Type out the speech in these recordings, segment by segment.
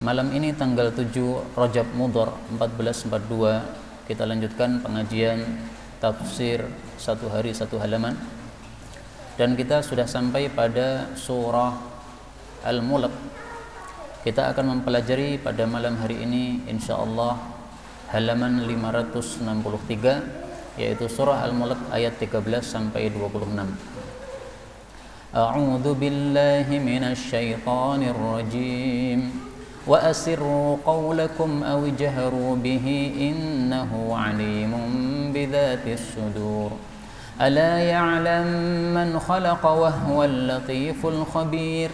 Malam ini tanggal 7 Rajab Mudhar 1442 kita lanjutkan pengajian tafsir satu hari satu halaman, dan kita sudah sampai pada surah Al-Mulk. Kita akan mempelajari pada malam hari ini insyaallah halaman 563, yaitu surah Al-Mulk ayat 13 sampai 26. A'udzu billahi minasy syaithanir rajim. وأسروا قولكم أو اجهروا به إنه عليم بذات الصدور ألا يعلم من خلق وهو اللطيف الخبير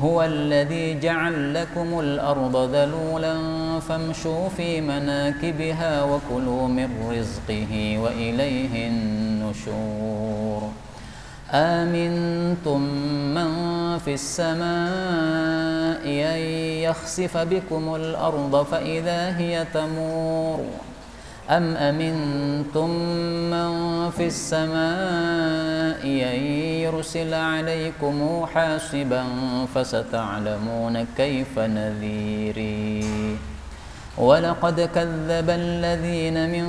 هو الذي جعل لكم الأرض ذلولا فامشوا في مناكبها وكلوا من رزقه وإليه النشور آمنتم من في السماء أن يخسف بكم الأرض فإذا هي تمور أم أمنتم من في السماء أن يرسل عليكم حاصبا فستعلمون كيف نذيري ولقد كذب الذين من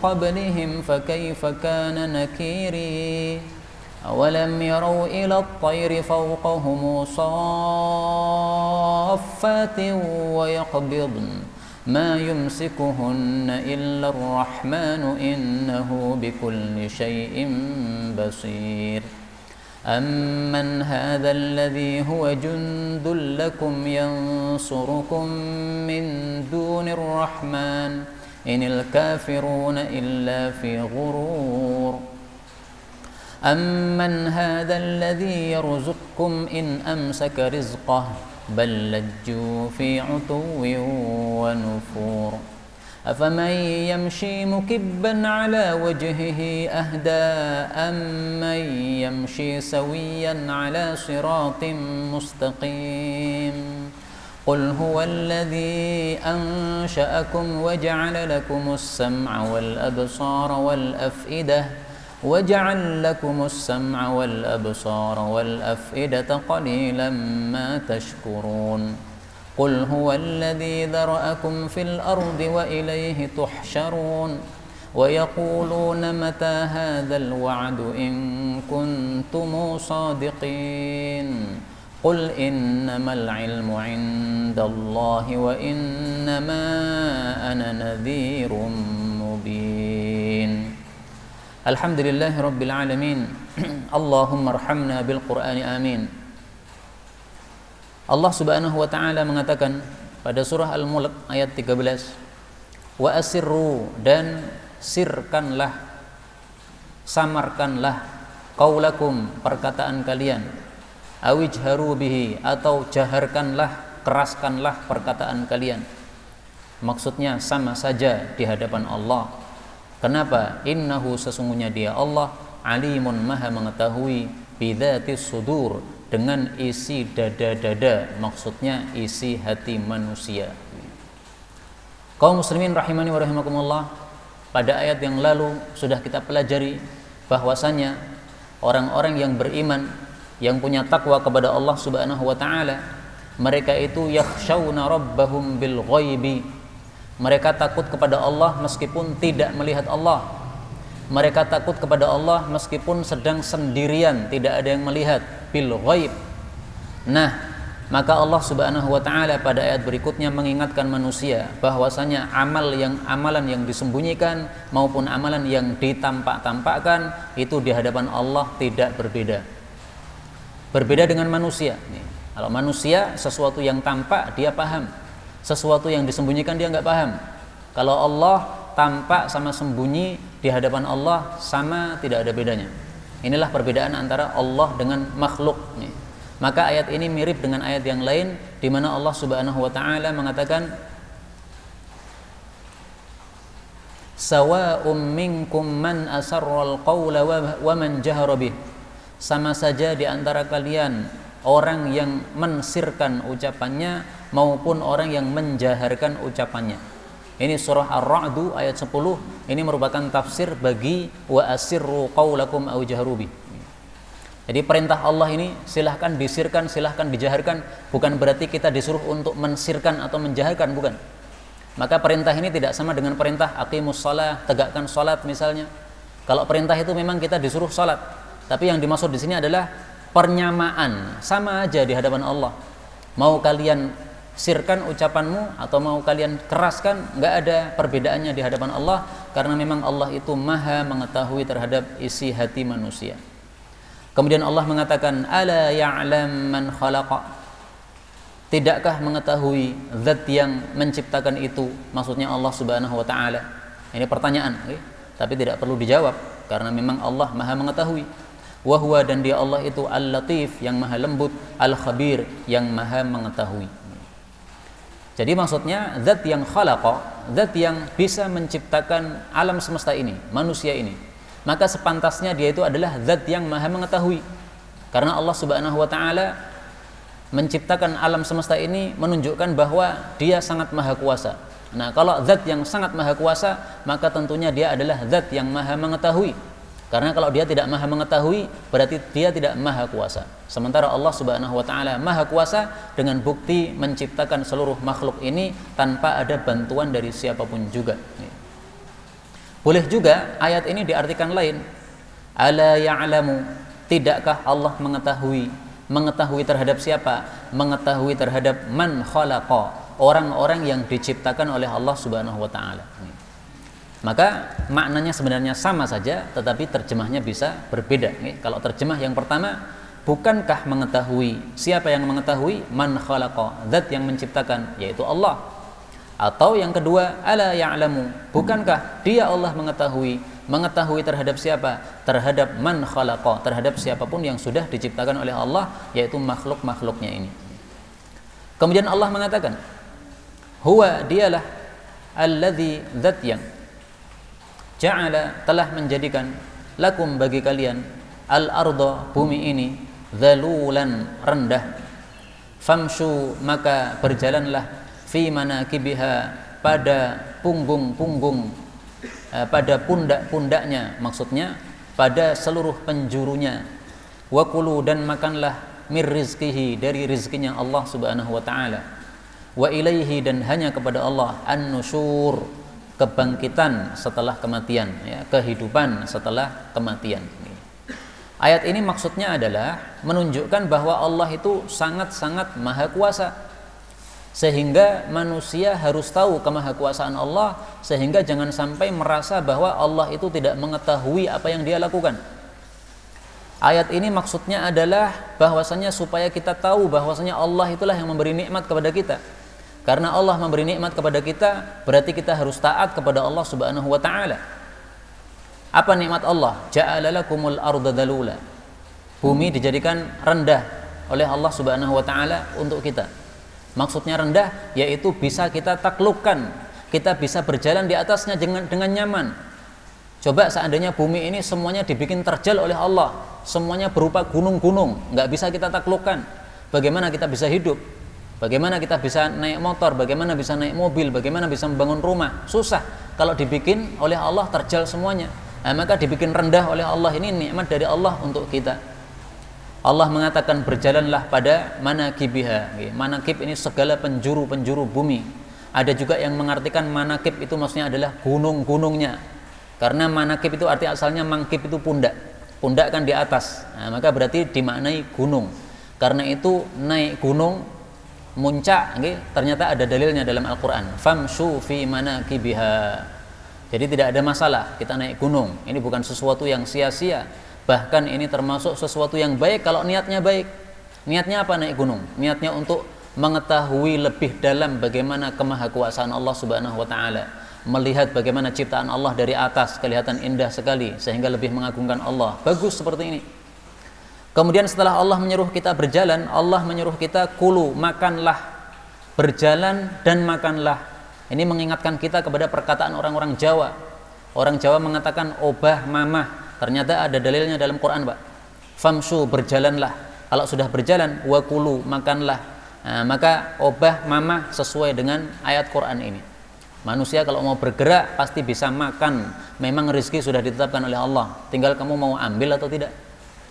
قبلهم فكيف كان نكيري أولم يروا إلى الطير فوقهم صافات ويقبضن ما يمسكهن إلا الرحمن إنه بكل شيء بصير أمن هذا الذي هو جند لكم ينصركم من دون الرحمن إن الكافرون إلا في غرور أمن هذا الذي يرزقكم إن أمسك رزقه بل لجوا في عتو ونفور أفمن يمشي مكبا على وجهه أهدى أمن يمشي سويا على صراط مستقيم قل هو الذي أنشأكم وجعل لكم السمع والأبصار والأفئدة قليلا ما تشكرون قل هو الذي ذرأكم في الأرض وإليه تحشرون ويقولون متى هذا الوعد إن كنتم صادقين قل إنما العلم عند الله وإنما أنا نذير مبين Alhamdulillahi Rabbil Alamin. Allahumma arhamna bil Qur'ani amin. Allah subhanahu wa ta'ala mengatakan pada surah Al-Mulk ayat 13, wa asirru, dan sirkanlah, samarkanlah, qaulakum, perkataan kalian, awijharu bihi, atau jaharkanlah, keraskanlah perkataan kalian. Maksudnya sama saja di hadapan Allah. Kenapa? Innahu, sesungguhnya dia Allah, alimun, maha mengetahui, bidzatis sudur, dengan isi dada-dada, maksudnya isi hati manusia. Kaum muslimin rahimani wa rahimakumullah, pada ayat yang lalu sudah kita pelajari bahwasanya orang-orang yang beriman, yang punya takwa kepada Allah subhanahu wa ta'ala, mereka itu yakhshawna rabbahum bil ghaibi. Mereka takut kepada Allah meskipun tidak melihat Allah. Mereka takut kepada Allah meskipun sedang sendirian, tidak ada yang melihat, bil ghaib. Nah, maka Allah subhanahu wa ta'ala pada ayat berikutnya mengingatkan manusia bahwasanya amalan yang disembunyikan maupun amalan yang ditampak-tampakkan itu di hadapan Allah tidak berbeda. Berbeda dengan manusia. Kalau manusia, sesuatu yang tampak dia paham, sesuatu yang disembunyikan dia nggak paham. Kalau Allah, tampak sama sembunyi di hadapan Allah sama, tidak ada bedanya. Inilah perbedaan antara Allah dengan makhluk. Maka ayat ini mirip dengan ayat yang lain di mana Allah subhanahu wa ta'ala mengatakan sawa'um minkum man asarral qawla wa man jahara bih. Sama saja di antara kalian orang yang mensirkan ucapannya maupun orang yang menjaharkan ucapannya. Ini surah Ar-Ra'd ayat 10. Ini merupakan tafsir bagi wa asirru qaulakum aw jahru bih. Jadi perintah Allah ini silahkan disirkan, silahkan dijaharkan, bukan berarti kita disuruh untuk mensirkan atau menjaharkan, bukan. Maka perintah ini tidak sama dengan perintah aqimus shalah, tegakkan salat misalnya. Kalau perintah itu memang kita disuruh salat, tapi yang dimaksud di sini adalah pernyamaan, sama aja di hadapan Allah. Mau kalian sirkan ucapanmu atau mau kalian keraskan, nggak ada perbedaannya di hadapan Allah, karena memang Allah itu maha mengetahui terhadap isi hati manusia. Kemudian Allah mengatakan, ala ya'lam man khalaqa, tidakkah mengetahui zat yang menciptakan itu, maksudnya Allah subhanahu wa ta'ala. Ini pertanyaan, okay? Tapi tidak perlu dijawab karena memang Allah maha mengetahui. Wa huwa, dan dia Allah itu al-latif, yang maha lembut, al-khabir, yang maha mengetahui. Jadi maksudnya zat yang khalaqa, zat yang bisa menciptakan alam semesta ini, manusia ini, maka sepantasnya dia itu adalah zat yang maha mengetahui. Karena Allah subhanahu wa ta'ala menciptakan alam semesta ini menunjukkan bahwa dia sangat maha kuasa. Nah, kalau zat yang sangat maha kuasa, maka tentunya dia adalah zat yang maha mengetahui. Karena kalau dia tidak maha mengetahui, berarti dia tidak maha kuasa. Sementara Allah subhanahu wa ta'ala maha kuasa dengan bukti menciptakan seluruh makhluk ini tanpa ada bantuan dari siapapun juga. Boleh juga ayat ini diartikan lain. Ala ya'lamu, tidakkah Allah mengetahui? Mengetahui terhadap siapa? Mengetahui terhadap man khalaqa, orang-orang yang diciptakan oleh Allah subhanahu wa ta'ala. Maka maknanya sebenarnya sama saja, tetapi terjemahnya bisa berbeda. Kalau terjemah yang pertama, bukankah mengetahui? Siapa yang mengetahui? Man khalaqa, zat yang menciptakan, yaitu Allah. Atau yang kedua, ala ya'lamu, bukankah dia Allah mengetahui? Mengetahui terhadap siapa? Terhadap man khalaqa, terhadap siapapun yang sudah diciptakan oleh Allah, yaitu makhluk-makhluknya ini. Kemudian Allah mengatakan, huwa, dialah alladzi, zat yang ja'ala, telah menjadikan, lakum, bagi kalian, al-arda, bumi ini, dhalulan, rendah, famshu, maka berjalanlah, fi manakibiha, pada punggung-punggung, pada pundak-pundaknya, maksudnya pada seluruh penjurunya, wa kulu, dan makanlah, mir rizqihi, dari rizkinya Allah subhanahu wa ta'ala, wa ilaihi, dan hanya kepada Allah, an-nusyur, kebangkitan setelah kematian, ya, kehidupan setelah kematian. Ayat ini maksudnya adalah menunjukkan bahwa Allah itu sangat-sangat maha kuasa, sehingga manusia harus tahu kemahakuasaan Allah, sehingga jangan sampai merasa bahwa Allah itu tidak mengetahui apa yang dia lakukan. Ayat ini maksudnya adalah bahwasanya supaya kita tahu bahwasanya Allah itulah yang memberi nikmat kepada kita. Karena Allah memberi nikmat kepada kita, berarti kita harus taat kepada Allah subhanahu wa ta'ala. Apa nikmat Allah? Ja'ala lakumul arda dalula, bumi dijadikan rendah oleh Allah subhanahu wa ta'ala untuk kita. Maksudnya rendah, yaitu bisa kita taklukkan, kita bisa berjalan di atasnya dengan nyaman. Coba seandainya bumi ini semuanya dibikin terjal oleh Allah, semuanya berupa gunung-gunung, nggak bisa kita taklukkan, bagaimana kita bisa hidup? Bagaimana kita bisa naik motor? Bagaimana bisa naik mobil? Bagaimana bisa membangun rumah? Susah. Kalau dibikin oleh Allah terjal semuanya. Nah, maka dibikin rendah oleh Allah, ini nikmat dari Allah untuk kita. Allah mengatakan berjalanlah pada manakibiha. Manakib ini segala penjuru-penjuru bumi. Ada juga yang mengartikan manakib itu maksudnya adalah gunung-gunungnya. Karena manakib itu arti asalnya mangkib itu pundak. Pundak kan di atas. Nah, maka berarti dimaknai gunung. Karena itu naik gunung, muncak, ternyata ada dalilnya dalam Al-Quran. Famshu fi manakibiha. Jadi tidak ada masalah kita naik gunung. Ini bukan sesuatu yang sia-sia. Bahkan ini termasuk sesuatu yang baik kalau niatnya baik. Niatnya apa naik gunung? Niatnya untuk mengetahui lebih dalam bagaimana kemahakuasaan Allah subhanahu wa ta'ala, melihat bagaimana ciptaan Allah dari atas, kelihatan indah sekali sehingga lebih mengagungkan Allah. Bagus seperti ini. Kemudian setelah Allah menyuruh kita berjalan, Allah menyuruh kita kulu, makanlah, berjalan dan makanlah. Ini mengingatkan kita kepada perkataan orang-orang Jawa. Orang Jawa mengatakan obah mamah. Ternyata ada dalilnya dalam Quran, Pak. Famsu, berjalanlah. Kalau sudah berjalan, wakulu, makanlah. Nah, maka obah mamah sesuai dengan ayat Quran ini. Manusia kalau mau bergerak pasti bisa makan. Memang rezeki sudah ditetapkan oleh Allah. Tinggal kamu mau ambil atau tidak.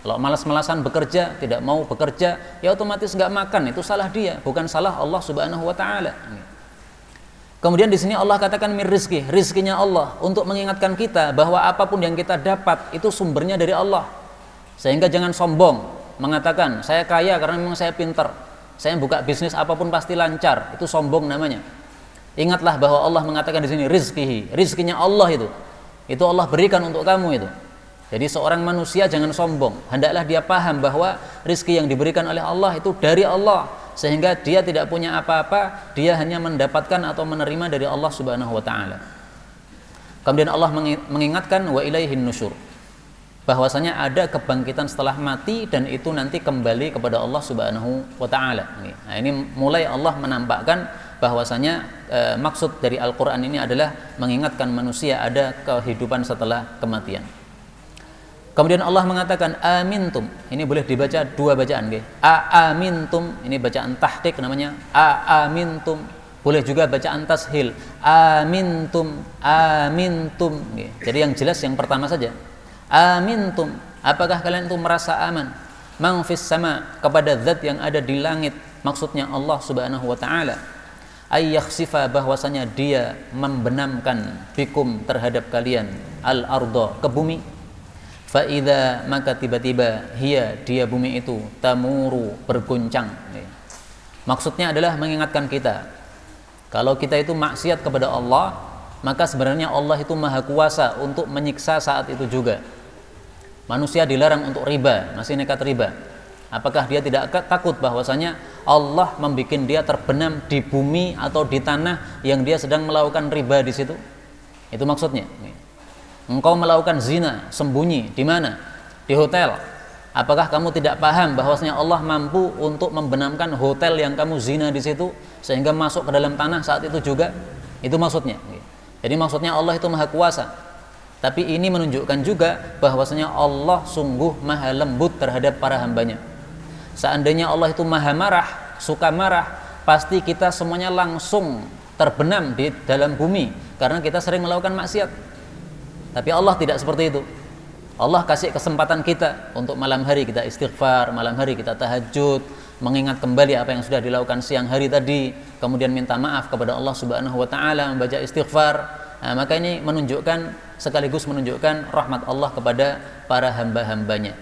Kalau malas-malasan bekerja, tidak mau bekerja, ya otomatis nggak makan. Itu salah dia, bukan salah Allah Subhanahu wa taala. Kemudian di sini Allah katakan mir rizki, rizkinya Allah, untuk mengingatkan kita bahwa apapun yang kita dapat itu sumbernya dari Allah. Sehingga jangan sombong mengatakan saya kaya karena memang saya pintar, saya buka bisnis apapun pasti lancar. Itu sombong namanya. Ingatlah bahwa Allah mengatakan di sini rizkihi, rizkinya Allah itu Allah berikan untuk kamu itu. Jadi seorang manusia jangan sombong, hendaklah dia paham bahwa rizki yang diberikan oleh Allah itu dari Allah, sehingga dia tidak punya apa-apa, dia hanya mendapatkan atau menerima dari Allah Subhanahu wa taala. Kemudian Allah mengingatkan wa ilaihin nusyur, bahwasanya ada kebangkitan setelah mati dan itu nanti kembali kepada Allah Subhanahu wa taala. Nah, ini mulai Allah menampakkan bahwasanya maksud dari Al-Qur'an ini adalah mengingatkan manusia ada kehidupan setelah kematian. Kemudian Allah mengatakan amintum. Ini boleh dibaca dua bacaan, nggih. Amintum, ini bacaan tahqiq namanya. Amintum. Boleh juga bacaan tashil. Amintum, amintum. Nggih. Jadi yang jelas yang pertama saja. Amintum. Apakah kalian itu merasa aman? Man fis sama, kepada zat yang ada di langit. Maksudnya Allah Subhanahu wa taala. Ayyakhsifa, bahwasanya dia membenamkan bikum terhadap kalian al-ardha, ke bumi. Fa'idha, maka tiba-tiba dia bumi itu tamuru, berguncang. Maksudnya adalah mengingatkan kita kalau kita itu maksiat kepada Allah, maka sebenarnya Allah itu maha kuasa untuk menyiksa saat itu juga. Manusia dilarang untuk riba, masih nekat riba. Apakah dia tidak takut bahwasanya Allah membuat dia terbenam di bumi atau di tanah yang dia sedang melakukan riba di situ? Itu maksudnya. Engkau melakukan zina sembunyi di mana? Di hotel. Apakah kamu tidak paham bahwasanya Allah mampu untuk membenamkan hotel yang kamu zina di situ sehingga masuk ke dalam tanah saat itu juga? Itu maksudnya. Jadi maksudnya Allah itu maha kuasa. Tapi ini menunjukkan juga bahwasanya Allah sungguh maha lembut terhadap para hambanya. Seandainya Allah itu maha marah, suka marah, pasti kita semuanya langsung terbenam di dalam bumi karena kita sering melakukan maksiat. Tapi Allah tidak seperti itu. Allah kasih kesempatan kita untuk malam hari kita istighfar, malam hari kita tahajud, mengingat kembali apa yang sudah dilakukan siang hari tadi, kemudian minta maaf kepada Allah Subhanahu wa taala, membaca istighfar. Nah, maka ini menunjukkan, sekaligus menunjukkan rahmat Allah kepada para hamba-hambanya.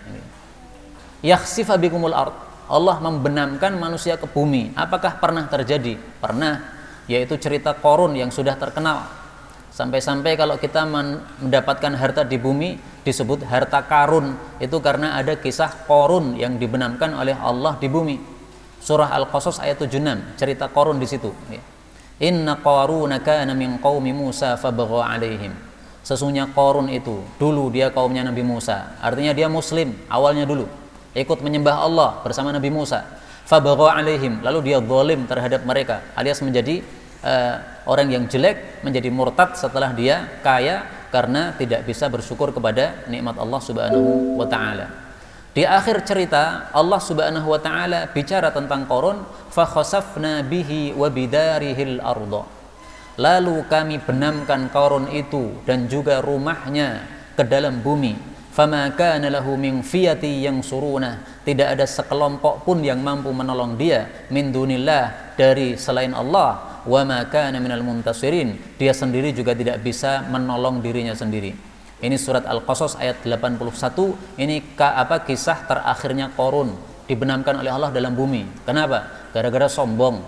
Yakhsifa bikumul ard, Allah membenamkan manusia ke bumi. Apakah pernah terjadi? Pernah, yaitu cerita Qarun yang sudah terkenal. Sampai-sampai kalau kita mendapatkan harta di bumi disebut harta karun, itu karena ada kisah Qarun yang dibenamkan oleh Allah di bumi. Surah Al-Qasas ayat 76, cerita Qarun di situ. Inna Qaruna kana min qaumi Musa fabagha alaihim. Sesungguhnya Qarun itu dulu dia kaumnya Nabi Musa. Artinya dia muslim awalnya dulu, ikut menyembah Allah bersama Nabi Musa. Fabagha alaihim, lalu dia zalim terhadap mereka, alias menjadi orang yang jelek, menjadi murtad setelah dia kaya karena tidak bisa bersyukur kepada nikmat Allah Subhanahu wa taala. Di akhir cerita Allah Subhanahu wa taala bicara tentang Qarun, fa khasafna bihi wa bidarihil ardh. Lalu kami benamkan Qarun itu dan juga rumahnya ke dalam bumi. Fama kana lahu min fiyati yansuruna, tidak ada sekelompok pun yang mampu menolong dia min dunillah, dari selain Allah. Wa ma kana minal muntasirin, dia sendiri juga tidak bisa menolong dirinya sendiri. Ini surat Al-Qasas ayat 81. Ini kisah terakhirnya Qarun dibenamkan oleh Allah dalam bumi. Kenapa? Gara-gara sombong.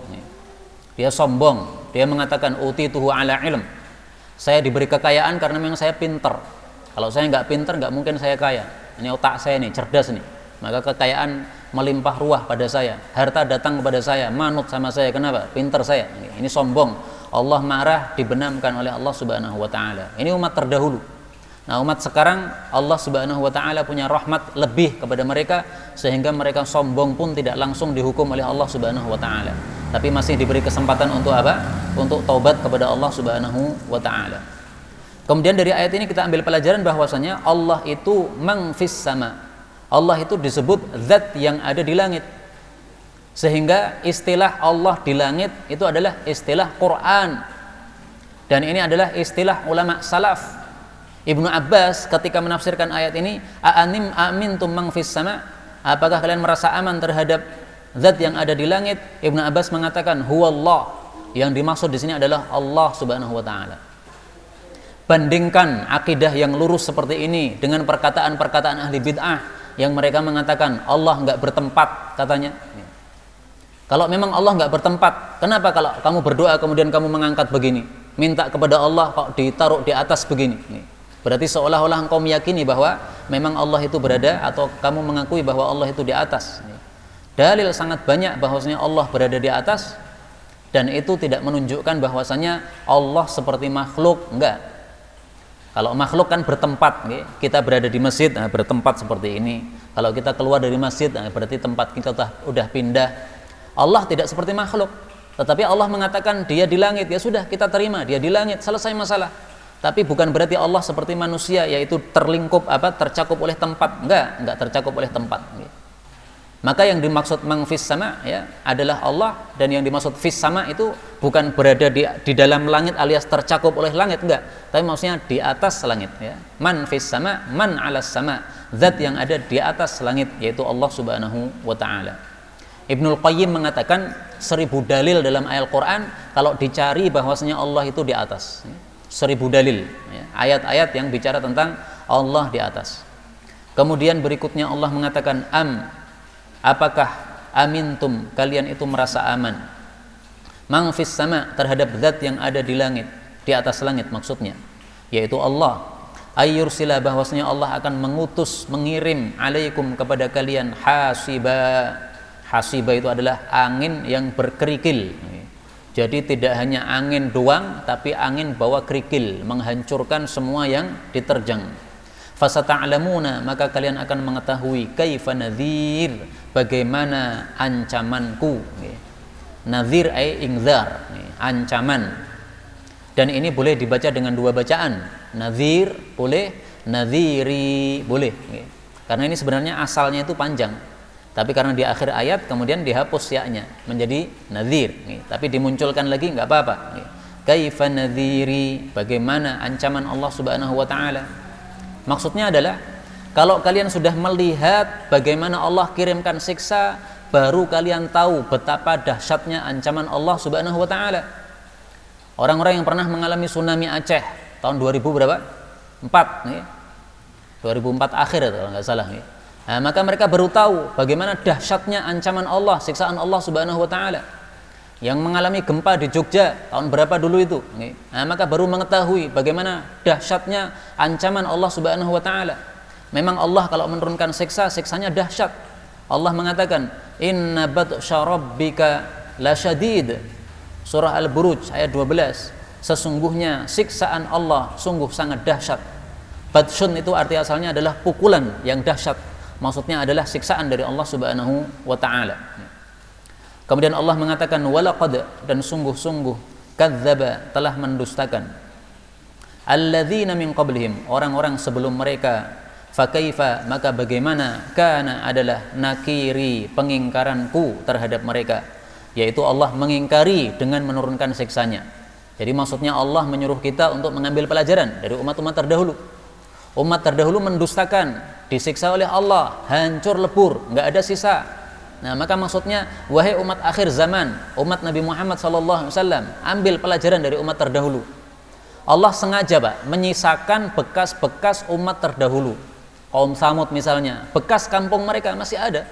Dia sombong, dia mengatakan utituhu ala ilm, saya diberi kekayaan karena memang saya pintar. Kalau saya nggak pintar nggak mungkin saya kaya. Ini otak saya nih cerdas nih, maka kekayaan melimpah ruah pada saya, harta datang kepada saya, manut sama saya. Kenapa? Pintar saya. Ini sombong. Allah marah, dibenamkan oleh Allah Subhanahu wa taala. Ini umat terdahulu. Nah, umat sekarang Allah Subhanahu wa taala punya rahmat lebih kepada mereka sehingga mereka sombong pun tidak langsung dihukum oleh Allah Subhanahu wa taala. Tapi masih diberi kesempatan untuk apa? Untuk taubat kepada Allah Subhanahu wa taala. Kemudian dari ayat ini kita ambil pelajaran bahwasanya Allah itu man fis sama. Allah itu disebut zat yang ada di langit. Sehingga istilah Allah di langit itu adalah istilah Quran. Dan ini adalah istilah ulama salaf. Ibnu Abbas ketika menafsirkan ayat ini, amintum man fis sama, apakah kalian merasa aman terhadap zat yang ada di langit? Ibnu Abbas mengatakan huwallah, yang dimaksud di sini adalah Allah Subhanahu wa taala. Bandingkan akidah yang lurus seperti ini dengan perkataan-perkataan ahli bid'ah yang mereka mengatakan Allah enggak bertempat katanya. Kalau memang Allah enggak bertempat, kenapa kalau kamu berdoa kemudian kamu mengangkat begini, minta kepada Allah kok ditaruh di atas begini? Berarti seolah-olah engkau meyakini bahwa memang Allah itu berada, atau kamu mengakui bahwa Allah itu di atas. Dalil sangat banyak bahwasanya Allah berada di atas, dan itu tidak menunjukkan bahwasanya Allah seperti makhluk, enggak. Kalau makhluk kan bertempat, kita berada di masjid, bertempat seperti ini. Kalau kita keluar dari masjid, berarti tempat kita udah pindah. Allah tidak seperti makhluk, tetapi Allah mengatakan dia di langit, ya sudah kita terima dia di langit, selesai masalah. Tapi bukan berarti Allah seperti manusia, yaitu terlingkup tercakup oleh tempat, enggak tercakup oleh tempat. Maka yang dimaksud man fis sama ya adalah Allah, dan yang dimaksud fis sama itu bukan berada di dalam langit alias tercakup oleh langit, enggak, tapi maksudnya di atas langit ya. Man fis sama, man alas sama, zat yang ada di atas langit, yaitu Allah Subhanahu wa taala. Ibnul Qayyim mengatakan 1000 dalil dalam ayat Al-Qur'an kalau dicari bahwasanya Allah itu di atas. 1000 dalil ya, ayat-ayat yang bicara tentang Allah di atas. Kemudian berikutnya Allah mengatakan apakah amintum, kalian itu merasa aman, man fis sama, terhadap zat yang ada di langit, di atas langit maksudnya, yaitu Allah. Ayyursila, bahwasanya Allah akan mengirim alaikum kepada kalian hasiba. Hasiba itu adalah angin yang berkerikil. Jadi tidak hanya angin doang, tapi angin bawa kerikil, menghancurkan semua yang diterjang. Fasata'lamuna, maka kalian akan mengetahui kaifa nadhir, bagaimana ancamanku. Nadhir ay ingzar, ancaman. Dan ini boleh dibaca dengan dua bacaan. Nadhir boleh, nadhiri boleh. Karena ini sebenarnya asalnya itu panjang. Tapi karena di akhir ayat kemudian dihapus ya-nya menjadi nadhir. Tapi dimunculkan lagi nggak apa-apa. Kaifa nadhiri, bagaimana ancaman Allah Subhanahu wa taala. Maksudnya adalah kalau kalian sudah melihat bagaimana Allah kirimkan siksa, baru kalian tahu betapa dahsyatnya ancaman Allah Subhanahu wa taala. Orang-orang yang pernah mengalami tsunami Aceh tahun 2000 berapa? 4 nih. 2004 akhir kalau nggak salah nih. Nah, maka mereka baru tahu bagaimana dahsyatnya ancaman Allah, siksaan Allah Subhanahu wa taala. Yang mengalami gempa di Jogja tahun berapa dulu itu? Nah, maka baru mengetahui bagaimana dahsyatnya ancaman Allah Subhanahu wa taala. Memang Allah kalau menurunkan siksa, siksanya dahsyat. Allah mengatakan, "Inna batsya rabbika lasyadid." Surah Al-Buruj ayat 12. Sesungguhnya siksaan Allah sungguh sangat dahsyat. Batsyun itu arti asalnya adalah pukulan yang dahsyat. Maksudnya adalah siksaan dari Allah Subhanahu wa taala. Kemudian Allah mengatakan walaqad, dan sungguh-sungguh kadzdzaba, telah mendustakan alladzina min qablihim, orang-orang sebelum mereka. Fakaifa, maka bagaimana, kana adalah nakiri, pengingkaranku terhadap mereka, yaitu Allah mengingkari dengan menurunkan siksanya. Jadi maksudnya Allah menyuruh kita untuk mengambil pelajaran dari umat-umat terdahulu. Umat terdahulu mendustakan, disiksa oleh Allah, hancur lebur, nggak ada sisa. Nah, maka maksudnya wahai umat akhir zaman, umat Nabi Muhammad SAW, ambil pelajaran dari umat terdahulu. Allah sengaja menyisakan bekas-bekas umat terdahulu. Kaum Samud misalnya, bekas kampung mereka masih ada,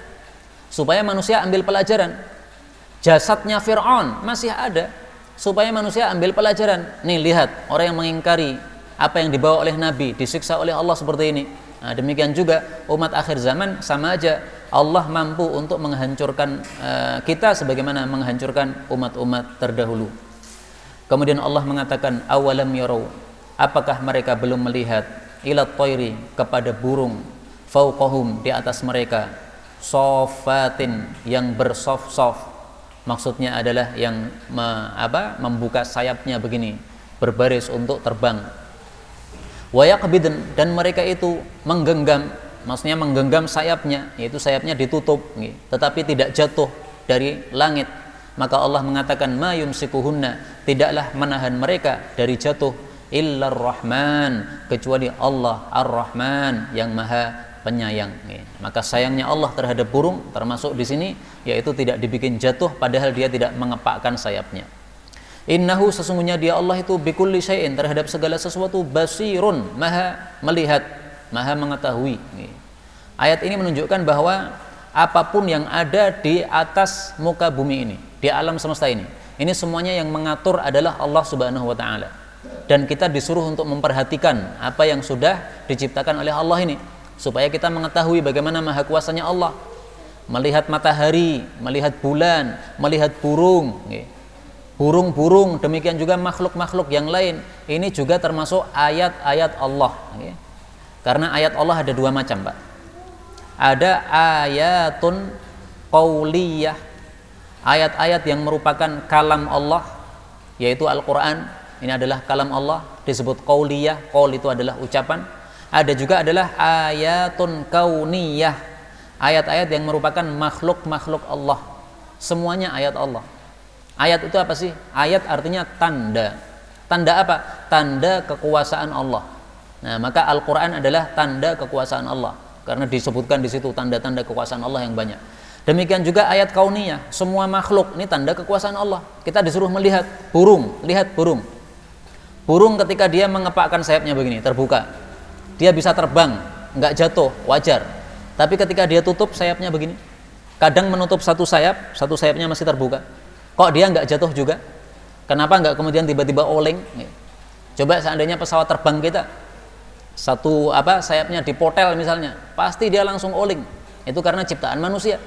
supaya manusia ambil pelajaran. Jasadnya Fir'aun masih ada, supaya manusia ambil pelajaran. Nih lihat, orang yang mengingkari apa yang dibawa oleh Nabi, disiksa oleh Allah seperti ini. Nah, demikian juga umat akhir zaman sama aja. Allah mampu untuk menghancurkan kita sebagaimana menghancurkan umat-umat terdahulu. Kemudian Allah mengatakan awalam yarau, apakah mereka belum melihat ila thairi, kepada burung, fauqahum, di atas mereka, sofatin, yang bersof-sof. Maksudnya adalah yang membuka sayapnya begini, berbaris untuk terbang. Wa yaqbidun, dan mereka itu menggenggam, maksudnya menggenggam sayapnya, yaitu sayapnya ditutup, tetapi tidak jatuh dari langit. Maka Allah mengatakan ma yumsikuhunna, tidaklah menahan mereka dari jatuh illar rahman, kecuali Allah ar-Rahman yang maha penyayang. Maka sayangnya Allah terhadap burung termasuk di sini yaitu tidak dibikin jatuh padahal dia tidak mengepakkan sayapnya. Innahu, sesungguhnya dia Allah itu bikulli syai'in, terhadap segala sesuatu, basirun, maha melihat, maha mengetahui. Ayat ini menunjukkan bahwa apapun yang ada di atas muka bumi ini, di alam semesta ini semuanya yang mengatur adalah Allah Subhanahu wa taala. Dan kita disuruh untuk memperhatikan apa yang sudah diciptakan oleh Allah ini supaya kita mengetahui bagaimana maha kuasanya Allah. Melihat matahari, melihat bulan, melihat burung, burung-burung, demikian juga makhluk-makhluk yang lain. Ini juga termasuk ayat-ayat Allah. Karena ayat Allah ada dua macam, Pak. Ada ayatun qauliyah, ayat-ayat yang merupakan kalam Allah, yaitu Al-Quran. Ini adalah kalam Allah, disebut qauliyah. Qaul itu adalah ucapan. Ada juga adalah ayatun kauniyah, ayat-ayat yang merupakan makhluk-makhluk Allah. Semuanya ayat Allah. Ayat itu apa sih? Ayat artinya tanda. Tanda apa? Tanda kekuasaan Allah. Nah, maka Al-Quran adalah tanda kekuasaan Allah, karena disebutkan di situ tanda-tanda kekuasaan Allah yang banyak. Demikian juga ayat kauniyah, semua makhluk ini tanda kekuasaan Allah. Kita disuruh melihat burung, lihat burung. Burung ketika dia mengepakkan sayapnya begini, terbuka, dia bisa terbang, nggak jatuh, wajar. Tapi ketika dia tutup sayapnya begini, kadang menutup satu sayapnya masih terbuka. Kok dia nggak jatuh juga? Kenapa nggak kemudian tiba-tiba oleng? Coba seandainya pesawat terbang kita, sayapnya dipotel misalnya, pasti dia langsung oleng. Itu karena ciptaan manusia.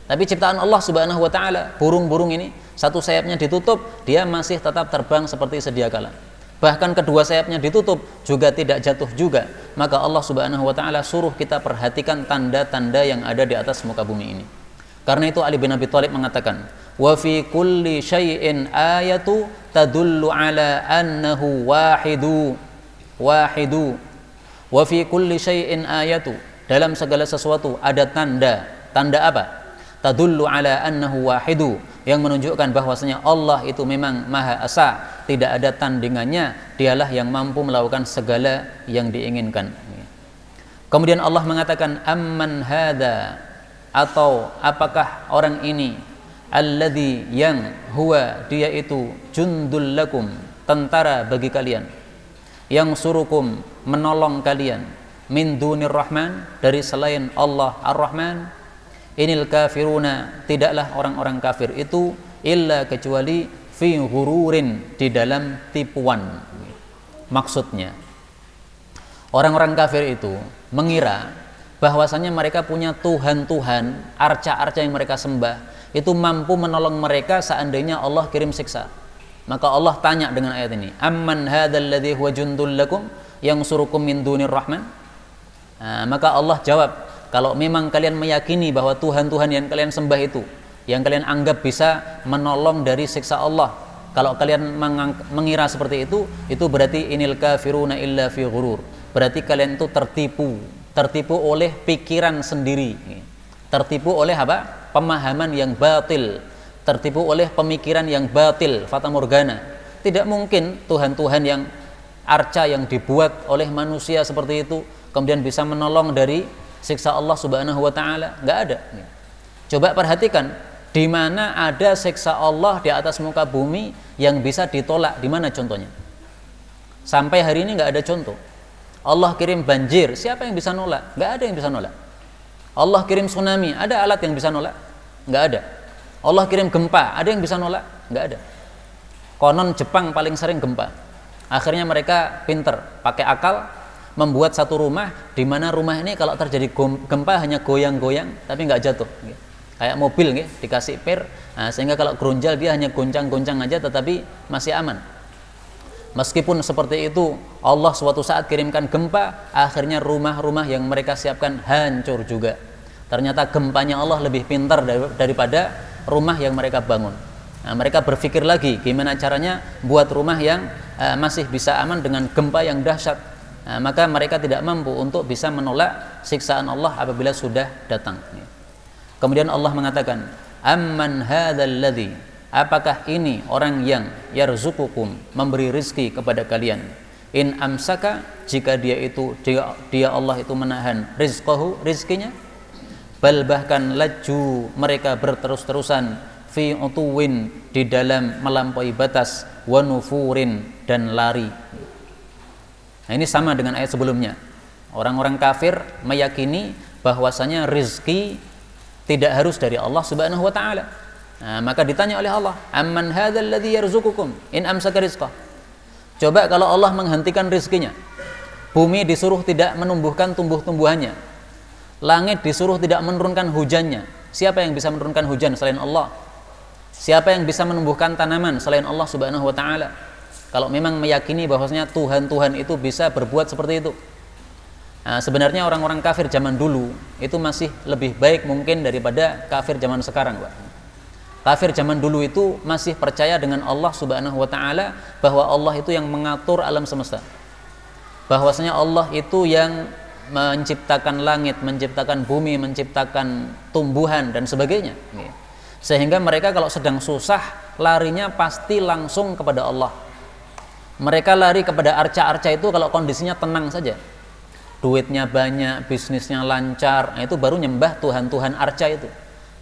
Tapi ciptaan Allah Subhanahu wa taala, burung-burung ini satu sayapnya ditutup, dia masih tetap terbang seperti sedia kala. Bahkan kedua sayapnya ditutup juga tidak jatuh juga. Maka Allah Subhanahu wa taala suruh kita perhatikan tanda-tanda yang ada di atas muka bumi ini. Karena itu Ali bin Abi Thalib mengatakan, wa fi kulli syai'in ayatu tadullu ala annahu wahidu. Wa fi kulli syai'in ayatu, dalam segala sesuatu ada tanda. Tanda apa? Tadullu ala annahu wahidu, yang menunjukkan bahwasanya Allah itu memang Maha Esa, tidak ada tandingannya, dialah yang mampu melakukan segala yang diinginkan. Kemudian Allah mengatakan, amman hada, atau apakah orang ini, alladzi, yang huwa, dia itu, jundul lakum, tentara bagi kalian, yang surukum, menolong kalian, min dunir rahman, dari selain Allah ar-Rahman. Inil kafiruna, tidaklah orang-orang kafir itu, illa, kecuali, fi ghururin, di dalam tipuan. Maksudnya, orang-orang kafir itu mengira bahwasanya mereka punya Tuhan-Tuhan, arca-arca yang mereka sembah itu mampu menolong mereka seandainya Allah kirim siksa. Maka Allah tanya dengan ayat ini, amman hadzal ladzi huwa jundul lakum yang surukum min dunir rahman. Maka Allah jawab, kalau memang kalian meyakini bahwa Tuhan-Tuhan yang kalian sembah itu, yang kalian anggap bisa menolong dari siksa Allah, kalau kalian mengira seperti itu berarti inil kafiruna illa fi ghurur, berarti kalian itu tertipu oleh pikiran sendiri, tertipu oleh apa? Pemahaman yang batil, tertipu oleh pemikiran yang batil, fata morgana. Tidak mungkin Tuhan-Tuhan yang arca yang dibuat oleh manusia seperti itu kemudian bisa menolong dari siksa Allah Subhanahu wa taala, enggak ada. Coba perhatikan, di mana ada siksa Allah di atas muka bumi yang bisa ditolak, di mana contohnya? Sampai hari ini enggak ada contoh. Allah kirim banjir, siapa yang bisa nolak? Enggak ada yang bisa nolak. Allah kirim tsunami, ada alat yang bisa nolak? Enggak ada. Allah kirim gempa, ada yang bisa nolak? Enggak ada. Konon Jepang paling sering gempa. Akhirnya mereka pinter, pakai akal, membuat satu rumah di mana rumah ini kalau terjadi gempa hanya goyang-goyang tapi nggak jatuh, kayak mobil dikasih pir, sehingga kalau gerunjal dia hanya goncang-goncang aja tetapi masih aman. Meskipun seperti itu, Allah suatu saat kirimkan gempa, akhirnya rumah-rumah yang mereka siapkan hancur juga. Ternyata gempanya Allah lebih pintar daripada rumah yang mereka bangun. Mereka berpikir lagi gimana caranya buat rumah yang masih bisa aman dengan gempa yang dahsyat. Maka mereka tidak mampu untuk bisa menolak siksaan Allah apabila sudah datang. Kemudian Allah mengatakan, amman hadzal ladzi, apakah ini orang yang yarzuqukum, memberi rizki kepada kalian, In amsaka, jika dia Allah itu menahan rizqahu, rizkinya, bal bahkan laju, mereka berterus-terusan fi utuwin, di dalam melampaui batas, wa nufurin, dan lari. Nah, ini sama dengan ayat sebelumnya. Orang-orang kafir meyakini bahwasanya rizki tidak harus dari Allah Subhanahu wa taala. Nah, maka ditanya oleh Allah, amman hadzal ladzi yarzuqukum in amsaka rizqah. Coba kalau Allah menghentikan rizkinya, bumi disuruh tidak menumbuhkan tumbuh-tumbuhannya, langit disuruh tidak menurunkan hujannya, siapa yang bisa menurunkan hujan selain Allah? Siapa yang bisa menumbuhkan tanaman selain Allah Subhanahu wa taala? Kalau memang meyakini bahwasanya Tuhan-Tuhan itu bisa berbuat seperti itu. Nah, sebenarnya orang-orang kafir zaman dulu itu masih lebih baik mungkin daripada kafir zaman sekarang, Pak. Kafir zaman dulu itu masih percaya dengan Allah Subhanahu wa taala, bahwa Allah itu yang mengatur alam semesta. Bahwasanya Allah itu yang menciptakan langit, menciptakan bumi, menciptakan tumbuhan dan sebagainya. Sehingga mereka kalau sedang susah, larinya pasti langsung kepada Allah. Mereka lari kepada arca-arca itu kalau kondisinya tenang saja. Duitnya banyak, bisnisnya lancar, nah itu baru nyembah Tuhan-Tuhan arca itu.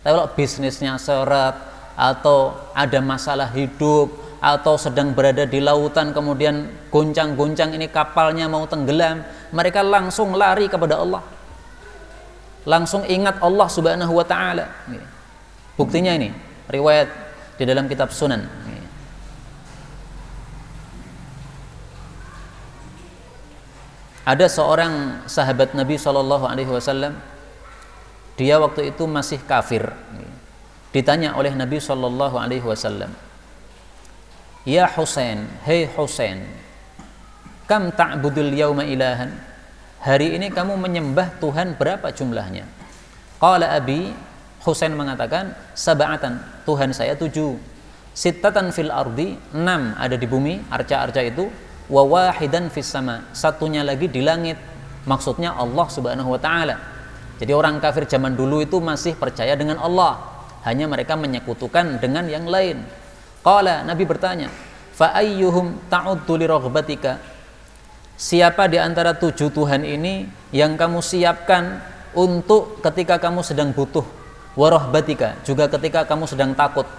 Tapi kalau bisnisnya seret, atau ada masalah hidup, atau sedang berada di lautan kemudian goncang-goncang ini kapalnya mau tenggelam, mereka langsung lari kepada Allah, langsung ingat Allah Subhanahu wa taala. Buktinya ini riwayat di dalam kitab Sunan. Ada seorang sahabat Nabi SAW, dia waktu itu masih kafir. Ditanya oleh Nabi SAW, ya Husain, hei Husain, kam ta'budul yawma ilahan, hari ini kamu menyembah Tuhan berapa jumlahnya? Qala abi, Husain mengatakan, sab'atan, Tuhan saya 7, sittatan fil ardi, 6 ada di bumi, arca-arca itu, wa wahidan fis sama, satunya lagi di langit, maksudnya Allah Subhanahu wa taala. Jadi orang kafir zaman dulu itu masih percaya dengan Allah, hanya mereka menyekutukan dengan yang lain. Qala, Nabi bertanya, fa ayyuhum ta'uddu li raghbatika, siapa di antara 7 Tuhan ini yang kamu siapkan untuk ketika kamu sedang butuh, wa rahbatika, juga ketika kamu sedang takut.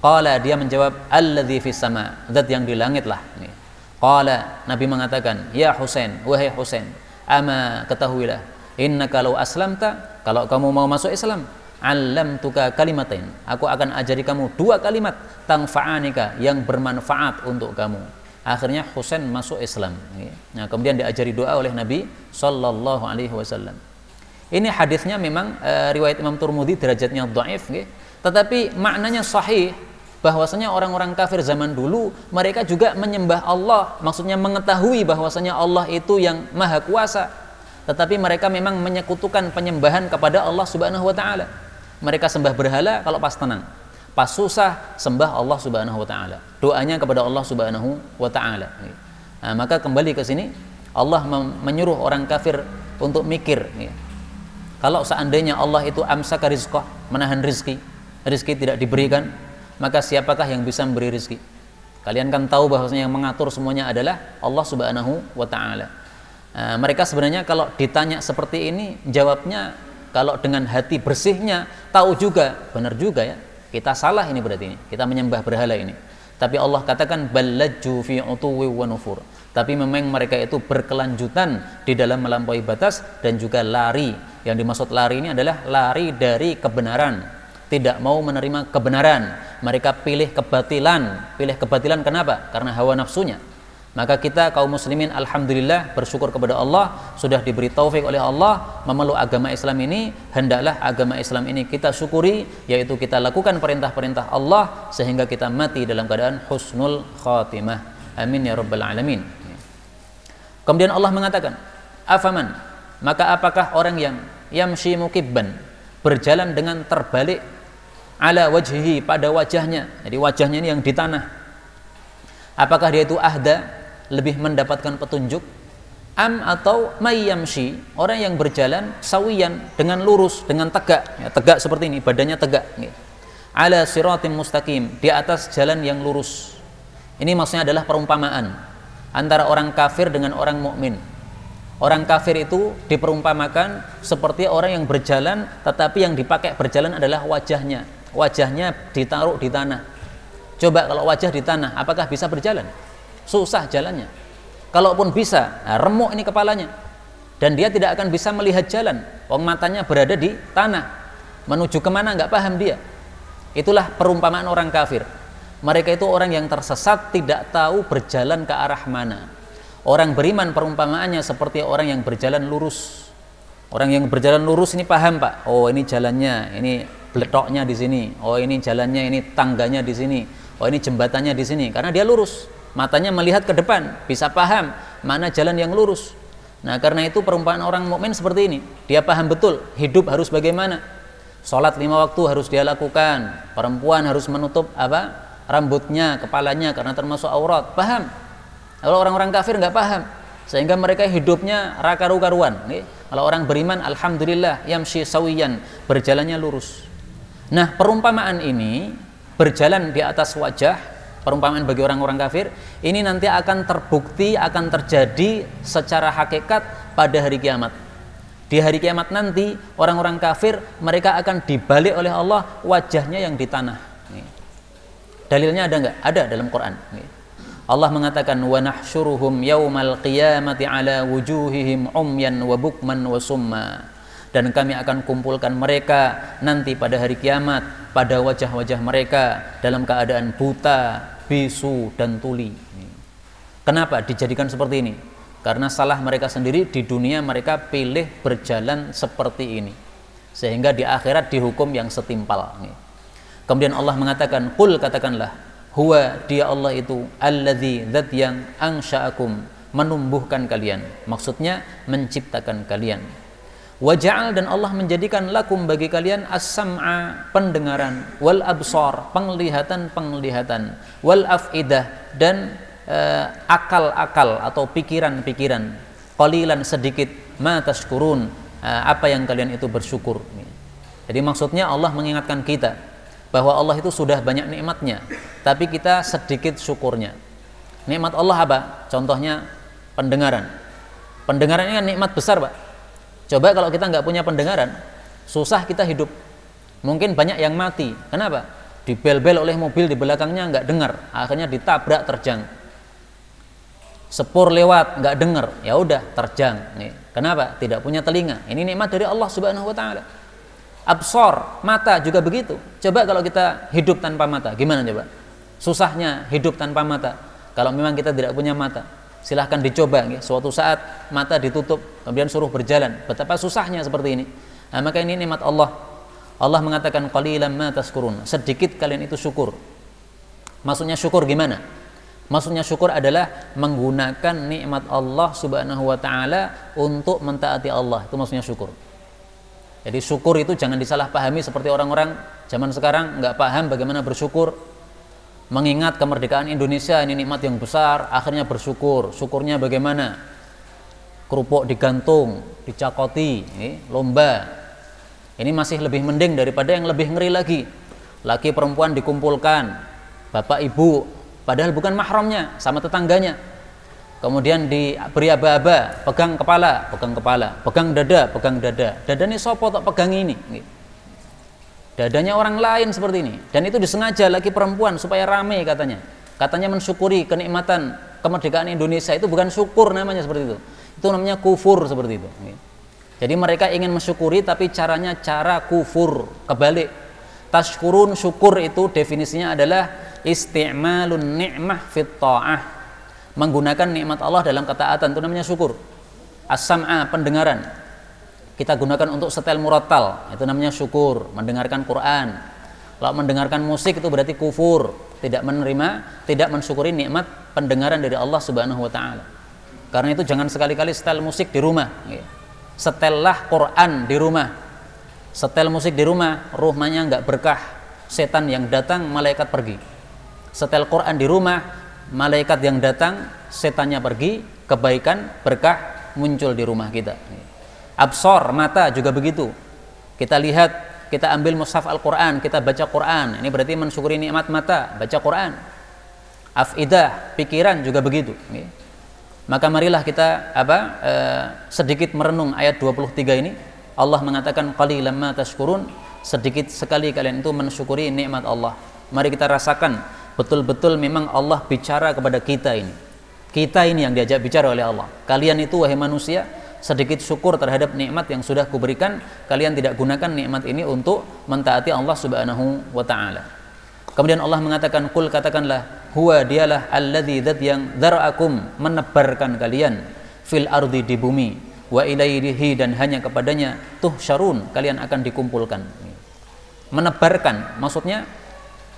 Qala, dia menjawab, alladzi fis sama, zat yang di langit lah. Qala, Nabi mengatakan, ya Husain, wahai Husain, ama ketahuilah, innaka law aslamta, kalau kamu mau masuk Islam, allamtuka kalimatain, aku akan ajari kamu 2 kalimat, tangfa'anika, yang bermanfaat untuk kamu. Akhirnya Husain masuk Islam. Nah, kemudian diajari doa oleh Nabi sallallahu alaihi wasallam. Ini hadisnya memang riwayat Imam Tirmidzi, derajatnya dhaif, tetapi maknanya sahih, bahwasanya orang-orang kafir zaman dulu mereka juga menyembah Allah, maksudnya mengetahui bahwasanya Allah itu yang maha kuasa, tetapi mereka memang menyekutukan penyembahan kepada Allah Subhanahu wa taala. Mereka sembah berhala kalau pas tenang, pas susah sembah Allah Subhanahu wa taala, doanya kepada Allah Subhanahu wa taala. Nah, maka kembali ke sini, Allah menyuruh orang kafir untuk mikir, kalau seandainya Allah itu amsaka rizqah, menahan rizki tidak diberikan, maka siapakah yang bisa memberi rizki? Kalian kan tahu bahwasanya yang mengatur semuanya adalah Allah Subhanahu wa taala. Mereka sebenarnya kalau ditanya seperti ini, jawabnya kalau dengan hati bersihnya, tahu juga, benar juga ya, kita salah ini berarti ini, kita menyembah berhala ini. Tapi Allah katakan ballajju fi utuwi wa nufur. Tapi memang mereka itu berkelanjutan di dalam melampaui batas dan juga lari. Yang dimaksud lari ini adalah lari dari kebenaran, tidak mau menerima kebenaran. Mereka pilih kebatilan kenapa? Karena hawa nafsunya. Maka kita kaum muslimin alhamdulillah bersyukur kepada Allah, sudah diberi taufik oleh Allah memeluk agama Islam ini. Hendaklah agama Islam ini kita syukuri, yaitu kita lakukan perintah-perintah Allah sehingga kita mati dalam keadaan husnul khatimah. Amin ya rabbal alamin. Kemudian Allah mengatakan, afaman, maka apakah orang yang yamshi mukibban, berjalan dengan terbalik, ala wajhihi, pada wajahnya, jadi wajahnya ini yang di tanah, apakah dia itu ahda, lebih mendapatkan petunjuk, am, atau mayyamshi, orang yang berjalan sawiyan, dengan lurus, dengan tegak, ya, tegak seperti ini, badannya tegak, ya, ala siratim mustaqim, di atas jalan yang lurus. Ini maksudnya adalah perumpamaan. antara orang kafir dengan orang mukmin. Orang kafir itu diperumpamakan seperti orang yang berjalan, tetapi yang dipakai berjalan adalah wajahnya. Wajahnya ditaruh di tanah. Coba kalau wajah di tanah, apakah bisa berjalan? Susah jalannya. Kalaupun bisa, remuk ini kepalanya. Dan dia tidak akan bisa melihat jalan. Wong matanya berada di tanah. Menuju kemana nggak paham dia. Itulah perumpamaan orang kafir. Mereka itu orang yang tersesat, tidak tahu berjalan ke arah mana. Orang beriman perumpamaannya seperti orang yang berjalan lurus. Orang yang berjalan lurus ini paham, Pak. Oh, ini jalannya, ini bletoknya di sini. Oh, ini jalannya, ini tangganya di sini. Oh, ini jembatannya di sini. Karena dia lurus. Matanya melihat ke depan, bisa paham mana jalan yang lurus. Nah, karena itu perumpamaan orang mukmin seperti ini. Dia paham betul hidup harus bagaimana. Sholat 5 waktu harus dia lakukan. Perempuan harus menutup rambutnya, kepalanya karena termasuk aurat. Paham. Kalau orang-orang kafir nggak paham, sehingga mereka hidupnya raka-rukaruan. Kalau orang beriman, alhamdulillah, yamshi sawiyan, berjalannya lurus. Nah, perumpamaan ini berjalan di atas wajah, perumpamaan bagi orang-orang kafir, ini nanti akan terbukti, akan terjadi secara hakikat pada hari kiamat. Di hari kiamat nanti, orang-orang kafir mereka akan dibalik oleh Allah wajahnya yang di tanah. Dalilnya ada nggak? Ada dalam Quran. Allah mengatakan wa nahsyuruhum yaumal qiyamati ala wujuhihim umyan wa bukman wa summa. Dan kami akan kumpulkan mereka nanti pada hari kiamat pada wajah-wajah mereka dalam keadaan buta, bisu dan tuli. Kenapa dijadikan seperti ini? Karena salah mereka sendiri, di dunia mereka pilih berjalan seperti ini. Sehingga di akhirat dihukum yang setimpal. Kemudian Allah mengatakan, qul, katakanlah, huwa, dia Allah itu alladzi, zat yang ansha'akum, menumbuhkan kalian, maksudnya menciptakan kalian. Wa ja'al, dan Allah menjadikan lakum, bagi kalian, as-sam'a, pendengaran, wal absar, penglihatan, wal af'idah, dan akal-akal atau pikiran-pikiran, qalilan, sedikit, ma tashkurun, apa yang kalian itu bersyukur. Jadi maksudnya Allah mengingatkan kita bahwa Allah itu sudah banyak nikmatnya, tapi kita sedikit syukurnya. Nikmat Allah apa? Contohnya pendengaran. Pendengaran ini kan nikmat besar, Pak. Coba kalau kita nggak punya pendengaran, susah kita hidup. Mungkin banyak yang mati. Kenapa? Dibel-bel oleh mobil di belakangnya nggak dengar, akhirnya ditabrak, terjang. Sepur lewat nggak dengar, ya udah terjang. Kenapa? Tidak punya telinga. Ini nikmat dari Allah Subhanahu wa taala. Absor, mata juga begitu. Coba kalau kita hidup tanpa mata, gimana coba? Susahnya hidup tanpa mata. Kalau memang kita tidak punya mata, silahkan dicoba. Suatu saat mata ditutup, kemudian suruh berjalan. Betapa susahnya seperti ini. Nah, maka ini nikmat Allah. Allah mengatakan qalilan ma tashkurun, sedikit kalian itu syukur. Maksudnya syukur gimana? Maksudnya syukur adalah menggunakan nikmat Allah Subhanahu wa taala untuk mentaati Allah. Itu maksudnya syukur. Jadi syukur itu jangan disalahpahami seperti orang-orang zaman sekarang nggak paham bagaimana bersyukur. Mengingat kemerdekaan Indonesia ini nikmat yang besar, akhirnya bersyukur. Syukurnya bagaimana? Kerupuk digantung, dicakoti, lomba. Ini masih lebih mending daripada yang lebih ngeri lagi. Laki perempuan dikumpulkan, bapak ibu, padahal bukan mahramnya, sama tetangganya. Kemudian diberi aba-aba, pegang kepala, pegang dada, dada ini sopo tak pegang ini, dadanya orang lain seperti ini. Dan itu disengaja laki perempuan supaya rame katanya mensyukuri kenikmatan kemerdekaan Indonesia. Itu bukan syukur namanya seperti itu namanya kufur seperti itu. Jadi mereka ingin mensyukuri tapi caranya cara kufur, kebalik. Tashkurun, syukur itu definisinya adalah isti'malun ni'mah fit ta'ah, menggunakan nikmat Allah dalam ketaatan, itu namanya syukur. As-sam'a, pendengaran, kita gunakan untuk setel murattal, itu namanya syukur. Mendengarkan Quran. Kalau mendengarkan musik itu berarti kufur, tidak menerima, tidak mensyukuri nikmat pendengaran dari Allah Subhanahu wa taala. Karena itu jangan sekali-kali setel musik di rumah. Setellah Quran di rumah. Setel musik di rumah, rumahnya nggak berkah, setan yang datang, malaikat pergi. Setel Quran di rumah, malaikat yang datang, setannya pergi, kebaikan, berkah muncul di rumah kita. Absor, mata juga begitu. Kita lihat, kita ambil mushaf Al-Quran, kita baca Quran, ini berarti mensyukuri nikmat mata, baca Quran. Afidah, pikiran juga begitu. Maka marilah kita sedikit merenung ayat 23 ini. Allah mengatakan qalilan ma tashkurun, sedikit sekali kalian itu mensyukuri nikmat Allah. Mari kita rasakan betul-betul memang Allah bicara kepada kita ini. Kita ini yang diajak bicara oleh Allah. Kalian itu wahai manusia, sedikit syukur terhadap nikmat yang sudah kuberikan. Kalian tidak gunakan nikmat ini untuk mentaati Allah Subhanahu wa taala. Kemudian Allah mengatakan, qul, katakanlah, huwa dialah alladzi, dzat yang dzara'akum, menebarkan kalian fil ardi, di bumi, wa ilaihi, dan hanya kepadanya tuhsyarun, kalian akan dikumpulkan. Menebarkan maksudnya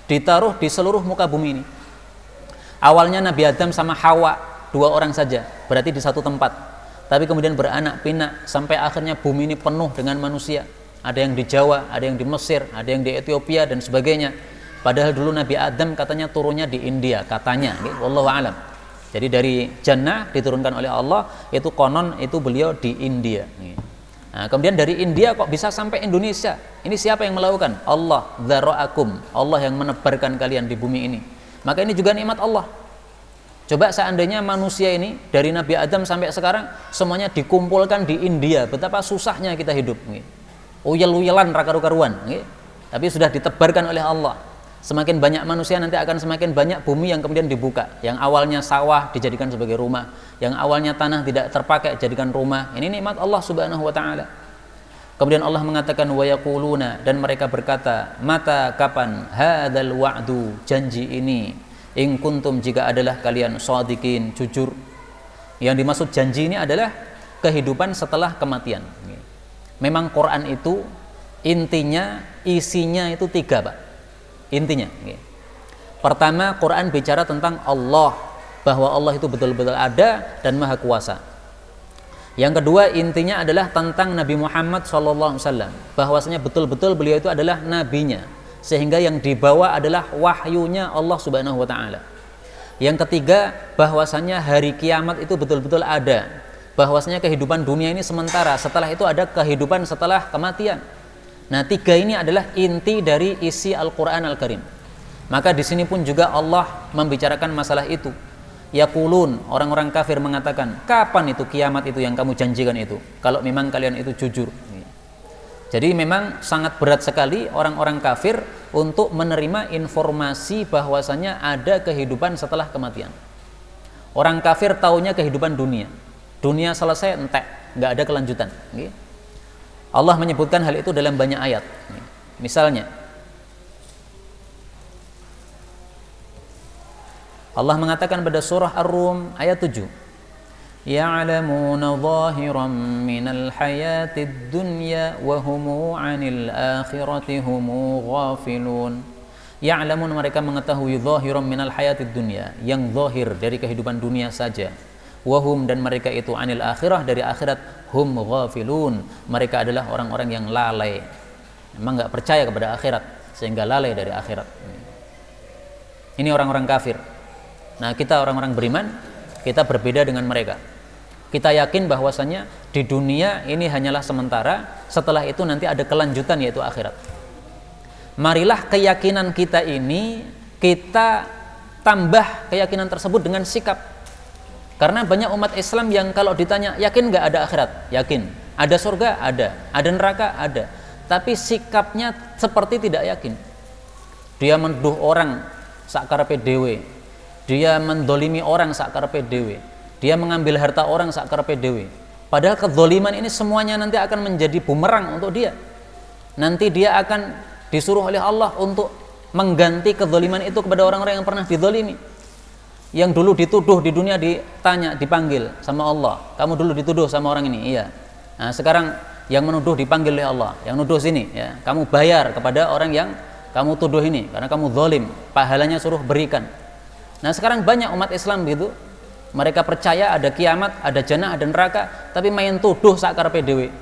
ditaruh di seluruh muka bumi ini. Awalnya Nabi Adam sama Hawa, 2 orang saja, berarti di satu tempat. Tapi kemudian beranak pinak sampai akhirnya bumi ini penuh dengan manusia. Ada yang di Jawa, ada yang di Mesir, ada yang di Ethiopia dan sebagainya. Padahal dulu Nabi Adam katanya turunnya di India, katanya, wallahu alam. Jadi dari Jannah diturunkan oleh Allah, itu konon itu beliau di India. Nah, kemudian dari India kok bisa sampai Indonesia? Ini siapa yang melakukan? Allah, dzara'akum, Allah yang menebarkan kalian di bumi ini. Maka ini juga nikmat Allah. Coba seandainya manusia ini dari Nabi Adam sampai sekarang semuanya dikumpulkan di India, betapa susahnya kita hidup. Uyel-uyelan raka-rukaruan. Tapi sudah ditebarkan oleh Allah. Semakin banyak manusia nanti akan semakin banyak bumi yang kemudian dibuka. Yang awalnya sawah dijadikan sebagai rumah, yang awalnya tanah tidak terpakai dijadikan rumah. Ini nikmat Allah Subhanahu wa taala. Kemudian Allah mengatakan wa yaquluna, dan mereka berkata, mata, kapan, hadzal wa'du, janji ini, in kuntum, jika adalah kalian shadiqin, jujur. Yang dimaksud janji ini adalah kehidupan setelah kematian. Memang Quran itu intinya, isinya itu 3, Pak. Intinya, pertama Quran bicara tentang Allah, bahwa Allah itu betul-betul ada dan maha kuasa. Yang kedua intinya adalah tentang Nabi Muhammad SAW, bahwasanya betul-betul beliau itu adalah nabinya, sehingga yang dibawa adalah wahyunya Allah Subhanahu wa taala. Yang ketiga bahwasanya hari kiamat itu betul-betul ada, bahwasanya kehidupan dunia ini sementara, setelah itu ada kehidupan setelah kematian. Nah, 3 ini adalah inti dari isi Al-Quran Al-Karim. Maka di sini pun juga Allah membicarakan masalah itu. Yaqulun, orang-orang kafir mengatakan, kapan itu kiamat itu yang kamu janjikan itu, kalau memang kalian itu jujur. Jadi memang sangat berat sekali orang-orang kafir untuk menerima informasi bahwasanya ada kehidupan setelah kematian. Orang kafir taunya kehidupan dunia. Dunia selesai, entek, nggak ada kelanjutan. Allah menyebutkan hal itu dalam banyak ayat. Misalnya Allah mengatakan pada surah Ar-Rum ayat 7, ya'lamuna zahiran minal hayatid dunya wa humu 'anil akhirati humu ghafilun. Ya'lamun, mereka mengetahui zahiran minal hayatid dunya, yang zahir dari kehidupan dunia saja. Wahum, dan mereka itu 'anil akhirah, dari akhirat, hum ghafilun, mereka adalah orang-orang yang lalai. Memang nggak percaya kepada akhirat sehingga lalai dari akhirat. Ini orang-orang kafir. Nah, kita orang-orang beriman, kita berbeda dengan mereka. Kita yakin bahwasanya di dunia ini hanyalah sementara, setelah itu nanti ada kelanjutan, yaitu akhirat. Marilah keyakinan kita ini kita tambah keyakinan tersebut dengan sikap. Karena banyak umat Islam yang kalau ditanya, yakin nggak ada akhirat? Yakin. Ada surga? Ada neraka? Ada. Tapi sikapnya seperti tidak yakin. Dia menuduh orang sakarepe dhewe. Dia mendolimi orang sakarepe dhewe. Dia mengambil harta orang sakarepe dhewe. Padahal kedzoliman ini semuanya nanti akan menjadi bumerang untuk dia. Nanti dia akan disuruh oleh Allah untuk mengganti kedzoliman itu kepada orang-orang yang pernah dizolimi. Yang dulu dituduh di dunia ditanya, dipanggil sama Allah, kamu dulu dituduh sama orang ini, iya. Nah, sekarang yang menuduh dipanggil oleh Allah, yang nuduh sini, ya, kamu bayar kepada orang yang kamu tuduh ini, karena kamu zalim, pahalanya suruh berikan. Nah, sekarang banyak umat Islam gitu, mereka percaya ada kiamat, ada jannah, ada neraka, tapi main tuduh sakarepe dhewe.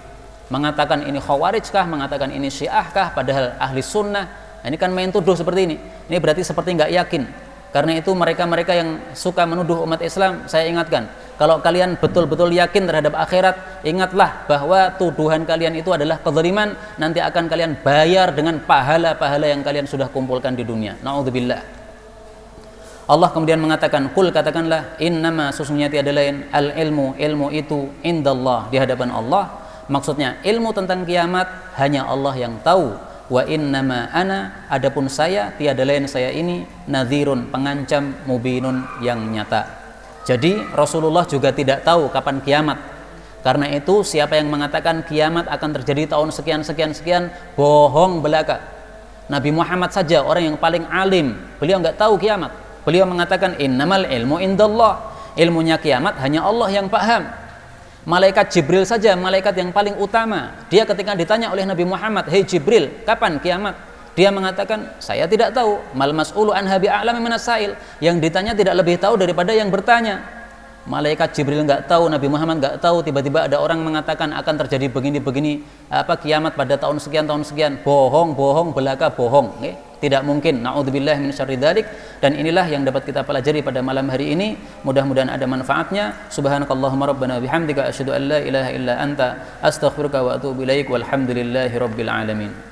Mengatakan ini khawarij kah, mengatakan ini syiah kah, padahal ahli sunnah. Nah, ini kan main tuduh seperti ini. Ini berarti seperti nggak yakin. Karena itu mereka-mereka yang suka menuduh umat Islam, saya ingatkan, kalau kalian betul-betul yakin terhadap akhirat, ingatlah bahwa tuduhan kalian itu adalah kezaliman, nanti akan kalian bayar dengan pahala-pahala yang kalian sudah kumpulkan di dunia. Na'udzubillah. Allah kemudian mengatakan, "Qul," katakanlah, "innama," sesungguhnya tiada lain, "al ilmu," ilmu itu, "indallah," di hadapan Allah. Maksudnya ilmu tentang kiamat hanya Allah yang tahu. Wa innama ana, adapun saya, tiada lain saya ini, nadhirun, pengancam, mubinun, yang nyata. Jadi Rasulullah juga tidak tahu kapan kiamat. Karena itu siapa yang mengatakan kiamat akan terjadi tahun sekian sekian sekian, bohong belaka. Nabi Muhammad saja orang yang paling alim, beliau nggak tahu kiamat. Beliau mengatakan innamal ilmu indallah, ilmunya kiamat hanya Allah yang paham. Malaikat Jibril saja, malaikat yang paling utama, dia ketika ditanya oleh Nabi Muhammad, "Hei Jibril, kapan kiamat?" Dia mengatakan, "Saya tidak tahu." Mal mas'ulu anha bi'a'lami minas sa'il, yang ditanya tidak lebih tahu daripada yang bertanya. Malaikat Jibril nggak tahu, Nabi Muhammad nggak tahu. Tiba-tiba ada orang mengatakan akan terjadi begini-begini, kiamat pada tahun sekian tahun sekian. Bohong, bohong, belaka, bohong. Tidak mungkin. Na'udzubillah min syarri dzalik. Dan inilah yang dapat kita pelajari pada malam hari ini. Mudah-mudahan ada manfaatnya. Subhanakallahumma rabbana bihamdika asyhadu an la ilaha illa anta astaghfiruka wa atubu ilaik. Walhamdulillahi rabbil alamin.